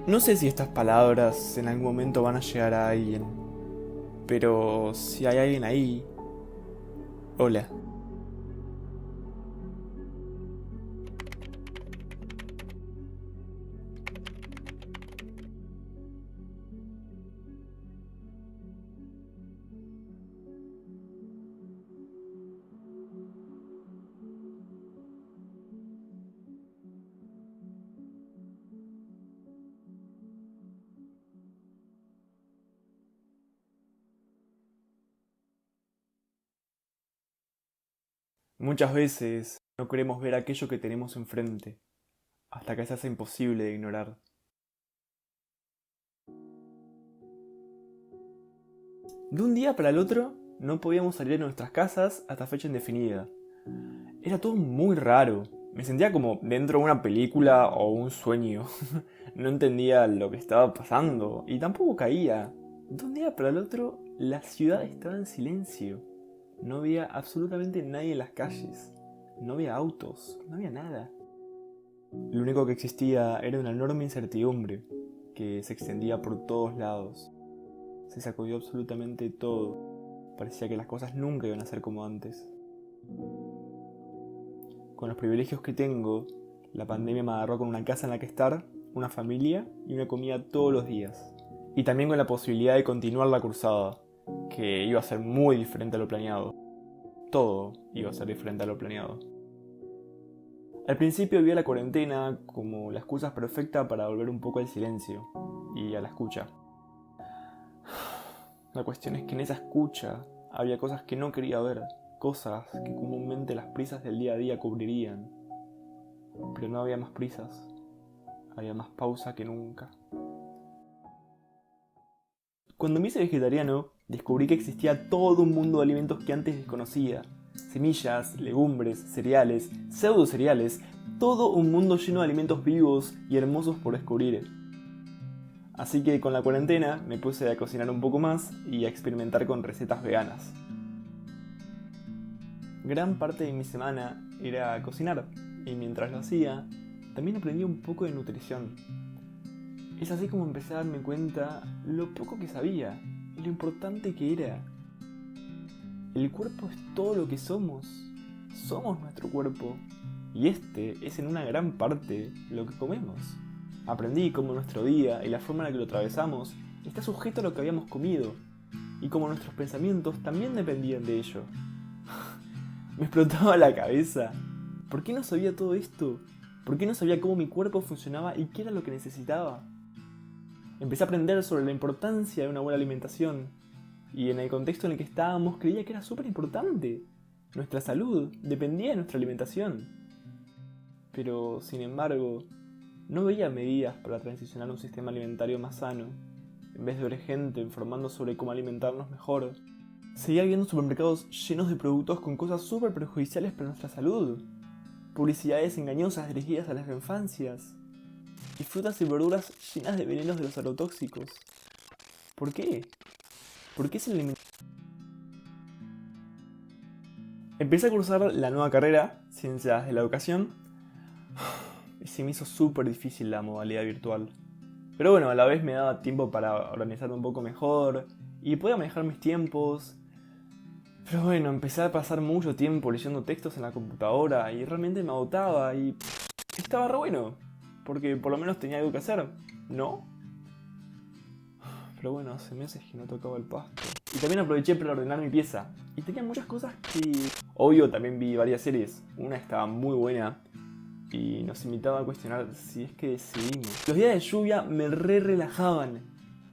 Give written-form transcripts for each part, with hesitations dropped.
No sé si estas palabras en algún momento van a llegar a alguien, pero si hay alguien ahí, hola. Muchas veces no queremos ver aquello que tenemos enfrente, hasta que se hace imposible de ignorar. De un día para el otro, no podíamos salir de nuestras casas hasta fecha indefinida. Era todo muy raro. Me sentía como dentro de una película o un sueño. No entendía lo que estaba pasando y tampoco caía. De un día para el otro, la ciudad estaba en silencio. No había absolutamente nadie en las calles. No había autos, no había nada. Lo único que existía era una enorme incertidumbre que se extendía por todos lados. Se sacudió absolutamente todo. Parecía que las cosas nunca iban a ser como antes. Con los privilegios que tengo, la pandemia me agarró con una casa en la que estar, una familia y una comida todos los días. Y también con la posibilidad de continuar la cursada, que iba a ser muy diferente a lo planeado. Todo iba a ser diferente a lo planeado. Al principio vi a la cuarentena como la excusa perfecta para volver un poco al silencio y a la escucha. La cuestión es que en esa escucha había cosas que no quería ver, cosas que comúnmente las prisas del día a día cubrirían. Pero no había más prisas, había más pausa que nunca. Cuando me hice vegetariano, descubrí que existía todo un mundo de alimentos que antes desconocía. Semillas, legumbres, cereales, pseudo cereales, todo un mundo lleno de alimentos vivos y hermosos por descubrir. Así que con la cuarentena me puse a cocinar un poco más y a experimentar con recetas veganas. Gran parte de mi semana era cocinar, y mientras lo hacía, también aprendí un poco de nutrición. Es así como empecé a darme cuenta lo poco que sabía y lo importante que era. El cuerpo es todo lo que somos. Somos nuestro cuerpo. Y este es en una gran parte lo que comemos. Aprendí cómo nuestro día y la forma en la que lo atravesamos está sujeto a lo que habíamos comido. Y cómo nuestros pensamientos también dependían de ello. Me explotaba la cabeza. ¿Por qué no sabía todo esto? ¿Por qué no sabía cómo mi cuerpo funcionaba y qué era lo que necesitaba? Empecé a aprender sobre la importancia de una buena alimentación. Y en el contexto en el que estábamos creía que era súper importante. Nuestra salud dependía de nuestra alimentación. Pero, sin embargo, no veía medidas para transicionar a un sistema alimentario más sano. En vez de ver gente informando sobre cómo alimentarnos mejor, seguía viendo supermercados llenos de productos con cosas súper perjudiciales para nuestra salud. Publicidades engañosas dirigidas a las infancias. Y frutas y verduras llenas de venenos de los agrotóxicos. ¿Por qué? ¿Por qué se alimenta? Empecé a cursar la nueva carrera, Ciencias de la Educación, y se me hizo súper difícil la modalidad virtual. Pero bueno, a la vez me daba tiempo para organizarme un poco mejor y podía manejar mis tiempos. Pero bueno, empecé a pasar mucho tiempo leyendo textos en la computadora y realmente me agotaba y estaba re bueno, porque por lo menos tenía algo que hacer, ¿no? Pero bueno, hace meses que no tocaba el pasto. Y también aproveché para ordenar mi pieza. Y tenía muchas cosas que... Obvio, también vi varias series. Una estaba muy buena y nos invitaba a cuestionar si es que decidimos. Los días de lluvia me re relajaban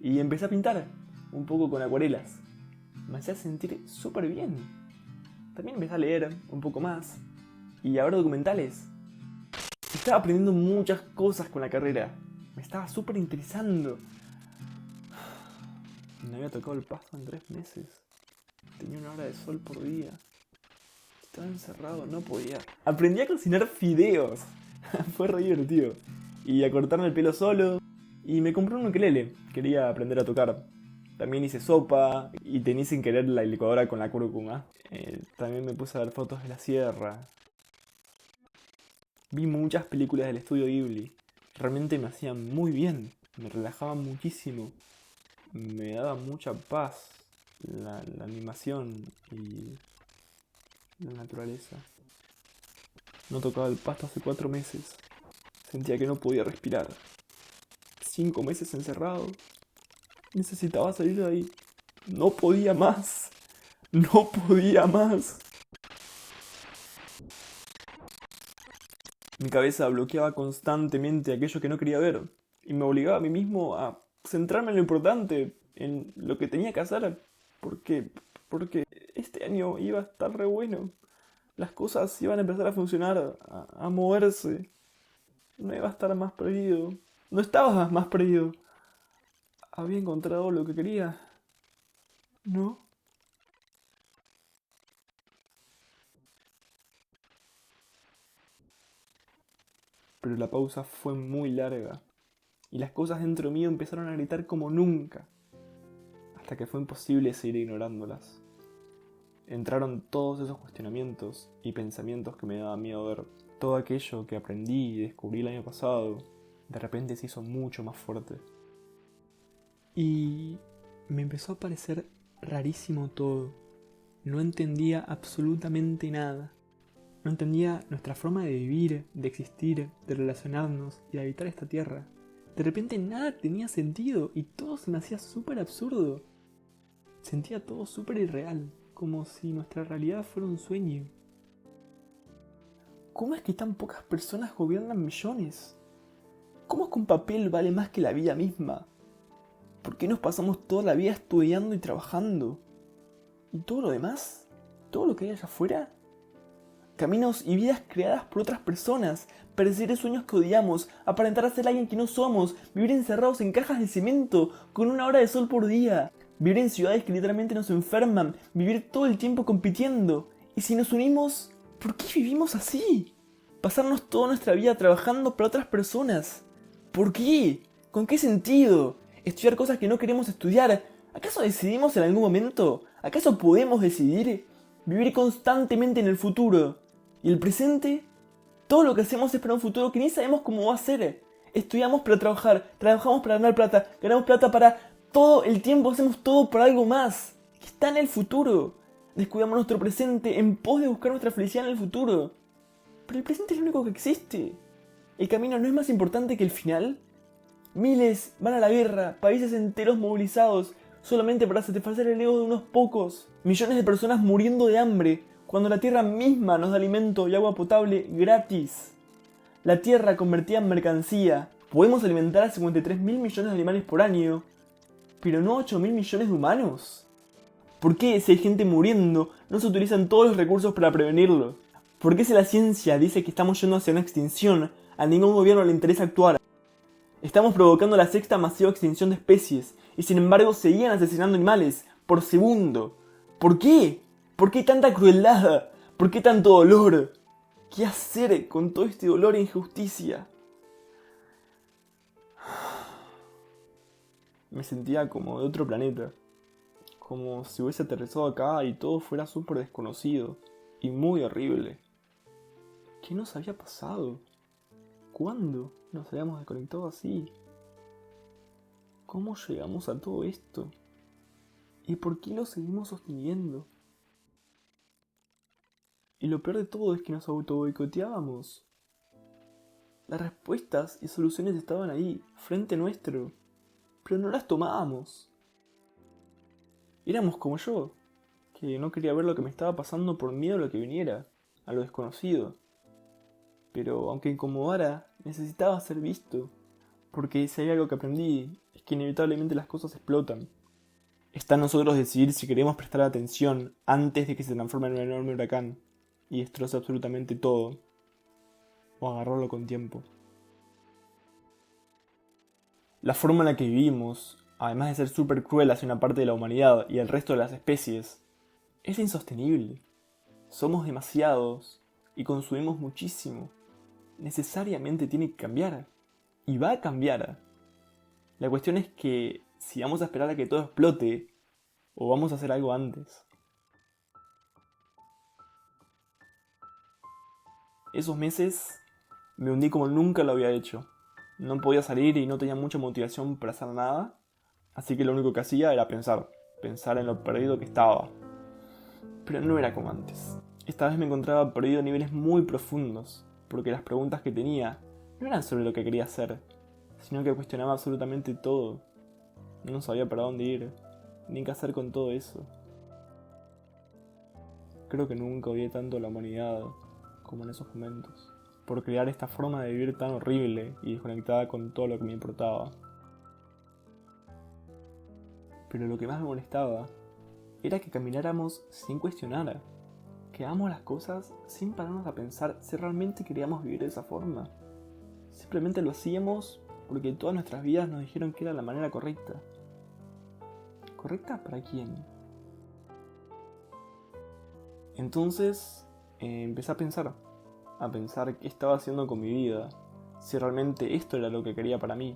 y empecé a pintar un poco con acuarelas. Me hacía sentir súper bien. También empecé a leer un poco más y a ver documentales. Estaba aprendiendo muchas cosas con la carrera. Me estaba súper interesando. No había tocado el pasto en 3 meses. Tenía 1 hora de sol por día. Estaba encerrado, no podía. Aprendí a cocinar fideos. Fue re divertido. Y a cortarme el pelo solo. Y me compré un ukelele. Quería aprender a tocar. También hice sopa. Y tenía sin querer la licuadora con la cúrcuma. También me puse a ver fotos de la sierra. Vi muchas películas del estudio Ghibli. Realmente me hacían muy bien. me relajaba muchísimo, me daba mucha paz la animación y la naturaleza. No tocaba el pasto hace 4 meses, sentía que no podía respirar. 5 meses encerrado, necesitaba salir de ahí. No podía más, no podía más. Mi cabeza bloqueaba constantemente aquello que no quería ver y me obligaba a mí mismo a centrarme en lo importante, en lo que tenía que hacer, porque, porque este año iba a estar re bueno. Las cosas iban a empezar a funcionar, a moverse. No iba a estar más perdido. No estaba más perdido. Había encontrado lo que quería. ¿No? Pero la pausa fue muy larga y las cosas dentro mío empezaron a gritar como nunca, hasta que fue imposible seguir ignorándolas. Entraron todos esos cuestionamientos y pensamientos que me daba miedo ver. Todo aquello que aprendí y descubrí el año pasado, de repente se hizo mucho más fuerte. Y me empezó a parecer rarísimo todo. No entendía absolutamente nada. No entendía nuestra forma de vivir, de existir, de relacionarnos y de habitar esta tierra. De repente nada tenía sentido y todo se me hacía súper absurdo. Sentía todo súper irreal, como si nuestra realidad fuera un sueño. ¿Cómo es que tan pocas personas gobiernan millones? ¿Cómo es que un papel vale más que la vida misma? ¿Por qué nos pasamos toda la vida estudiando y trabajando? ¿Y todo lo demás? ¿Todo lo que hay allá afuera? Caminos y vidas creadas por otras personas, perseguir sueños que odiamos, aparentar ser alguien que no somos, vivir encerrados en cajas de cemento, con 1 hora de sol por día, vivir en ciudades que literalmente nos enferman, vivir todo el tiempo compitiendo. Y si nos unimos, ¿por qué vivimos así? Pasarnos toda nuestra vida trabajando para otras personas. ¿Por qué? ¿Con qué sentido? Estudiar cosas que no queremos estudiar. ¿Acaso decidimos en algún momento? ¿Acaso podemos decidir? Vivir constantemente en el futuro. ¿Y el presente? Todo lo que hacemos es para un futuro que ni sabemos cómo va a ser. Estudiamos para trabajar, trabajamos para ganar plata, ganamos plata para... Todo el tiempo hacemos todo por algo más, que está en el futuro. Descuidamos nuestro presente en pos de buscar nuestra felicidad en el futuro. Pero el presente es lo único que existe. ¿El camino no es más importante que el final? Miles van a la guerra, países enteros movilizados, solamente para satisfacer el ego de unos pocos. Millones de personas muriendo de hambre, cuando la tierra misma nos da alimento y agua potable gratis. La tierra convertida en mercancía. Podemos alimentar a 53.000 millones de animales por año, pero no 8.000 millones de humanos. ¿Por qué si hay gente muriendo no se utilizan todos los recursos para prevenirlo? ¿Por qué si la ciencia dice que estamos yendo hacia una extinción, a ningún gobierno le interesa actuar? Estamos provocando la sexta masiva extinción de especies y sin embargo seguían asesinando animales por segundo. ¿Por qué? ¿Por qué tanta crueldad? ¿Por qué tanto dolor? ¿Qué hacer con todo este dolor e injusticia? Me sentía como de otro planeta, como si hubiese aterrizado acá y todo fuera súper desconocido y muy horrible. ¿Qué nos había pasado? ¿Cuándo nos habíamos desconectado así? ¿Cómo llegamos a todo esto? ¿Y por qué lo seguimos sosteniendo? Y lo peor de todo es que nos auto-boicoteábamos. Las respuestas y soluciones estaban ahí, frente nuestro, pero no las tomábamos. Éramos como yo, que no quería ver lo que me estaba pasando por miedo a lo que viniera, a lo desconocido. Pero aunque incomodara, necesitaba ser visto, porque si hay algo que aprendí, es que inevitablemente las cosas explotan. Está en nosotros decidir si queremos prestar atención antes de que se transforme en un enorme huracán y destroce absolutamente todo, o agarrarlo con tiempo. La forma en la que vivimos, además de ser súper cruel hacia una parte de la humanidad y el resto de las especies, es insostenible. Somos demasiados y consumimos muchísimo. Necesariamente tiene que cambiar. Y va a cambiar. La cuestión es que si vamos a esperar a que todo explote, o vamos a hacer algo antes. Esos meses me hundí como nunca lo había hecho. No podía salir y no tenía mucha motivación para hacer nada, así que lo único que hacía era pensar en lo perdido que estaba. Pero no era como antes. Esta vez me encontraba perdido a niveles muy profundos, porque las preguntas que tenía no eran sobre lo que quería hacer, sino que cuestionaba absolutamente todo. No sabía para dónde ir, ni qué hacer con todo eso. Creo que nunca odié tanto a la humanidad como en esos momentos, por crear esta forma de vivir tan horrible y desconectada con todo lo que me importaba. Pero lo que más me molestaba era que camináramos sin cuestionar, que hagamos las cosas sin pararnos a pensar si realmente queríamos vivir de esa forma. Simplemente lo hacíamos porque todas nuestras vidas nos dijeron que era la manera correcta. ¿Correcta para quién? Entonces empecé a pensar qué estaba haciendo con mi vida, si realmente esto era lo que quería para mí.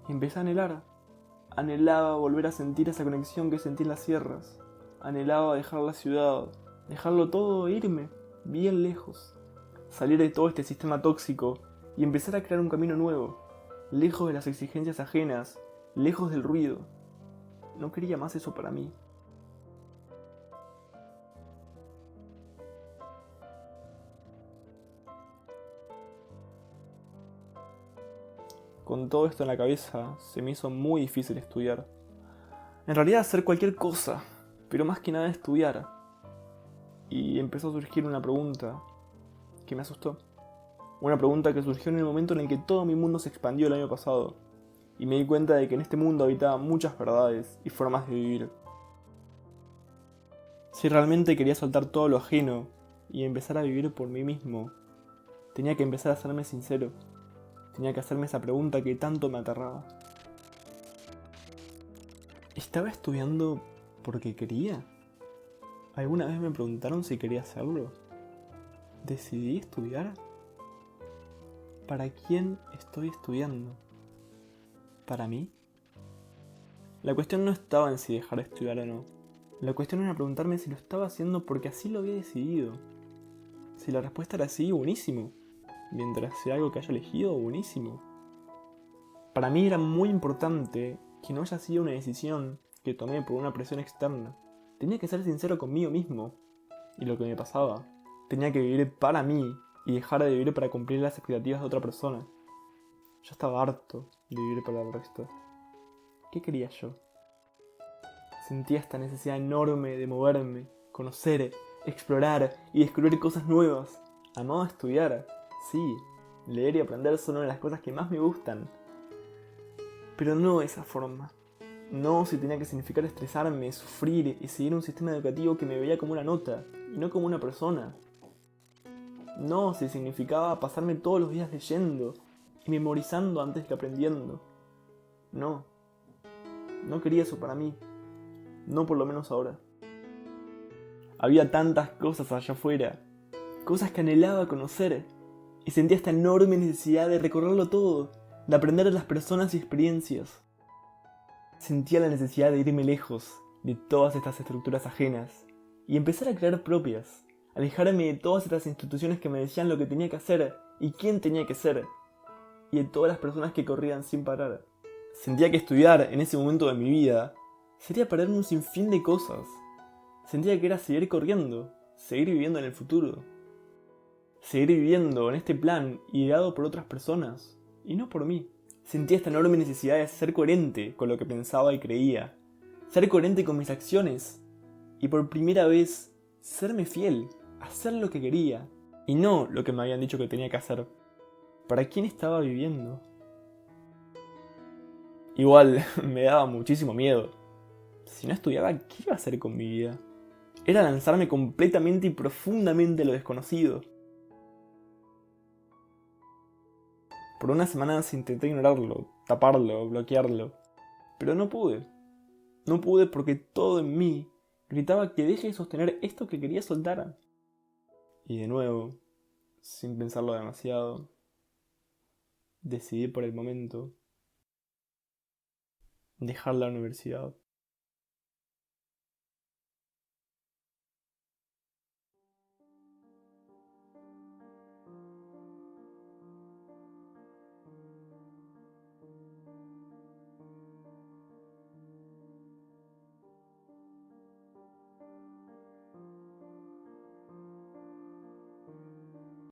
Y empecé a anhelar. Anhelaba volver a sentir esa conexión que sentí en las sierras. Anhelaba dejar la ciudad, dejarlo todo e irme, bien lejos. Salir de todo este sistema tóxico y empezar a crear un camino nuevo, lejos de las exigencias ajenas, lejos del ruido. No quería más eso para mí. Con todo esto en la cabeza, se me hizo muy difícil estudiar. En realidad hacer cualquier cosa, pero más que nada estudiar. Y empezó a surgir una pregunta que me asustó. Una pregunta que surgió en el momento en el que todo mi mundo se expandió el año pasado. Y me di cuenta de que en este mundo habitaban muchas verdades y formas de vivir. Si realmente quería soltar todo lo ajeno y empezar a vivir por mí mismo, tenía que empezar a serme sincero. Tenía que hacerme esa pregunta que tanto me aterraba. ¿Estaba estudiando porque quería? ¿Alguna vez me preguntaron si quería hacerlo? ¿Decidí estudiar? ¿Para quién estoy estudiando? ¿Para mí? La cuestión no estaba en si dejar de estudiar o no. La cuestión era preguntarme si lo estaba haciendo porque así lo había decidido. Si la respuesta era sí, buenísimo. Mientras sea algo que haya elegido, buenísimo. Para mí era muy importante que no haya sido una decisión que tomé por una presión externa. Tenía que ser sincero conmigo mismo y lo que me pasaba. Tenía que vivir para mí y dejar de vivir para cumplir las expectativas de otra persona. Yo estaba harto de vivir para el resto. ¿Qué quería yo? Sentía esta necesidad enorme de moverme, conocer, explorar y descubrir cosas nuevas. Amaba estudiar, sí, leer y aprender son una de las cosas que más me gustan. Pero no de esa forma. No si tenía que significar estresarme, sufrir y seguir un sistema educativo que me veía como una nota y no como una persona. No si significaba pasarme todos los días leyendo y memorizando antes que aprendiendo. No, no quería eso para mí. No por lo menos ahora. Había tantas cosas allá afuera, cosas que anhelaba conocer, y sentía esta enorme necesidad de recorrerlo todo, de aprender de las personas y experiencias. Sentía la necesidad de irme lejos de todas estas estructuras ajenas y empezar a crear propias, alejarme de todas estas instituciones que me decían lo que tenía que hacer y quién tenía que ser, y de todas las personas que corrían sin parar. Sentía que estudiar en ese momento de mi vida sería perderme un sinfín de cosas. Sentía que era seguir corriendo, seguir viviendo en el futuro. Seguir viviendo en este plan ideado por otras personas, y no por mí. Sentía esta enorme necesidad de ser coherente con lo que pensaba y creía. Ser coherente con mis acciones. Y por primera vez, serme fiel, hacer lo que quería, y no lo que me habían dicho que tenía que hacer. ¿Para quién estaba viviendo? Igual, me daba muchísimo miedo. Si no estudiaba, ¿qué iba a hacer con mi vida? Era lanzarme completamente y profundamente a lo desconocido. Por unas semanas intenté ignorarlo, taparlo, bloquearlo, pero no pude. No pude porque todo en mí gritaba que deje de sostener esto que quería soltar. Y de nuevo, sin pensarlo demasiado, decidí por el momento dejar la universidad.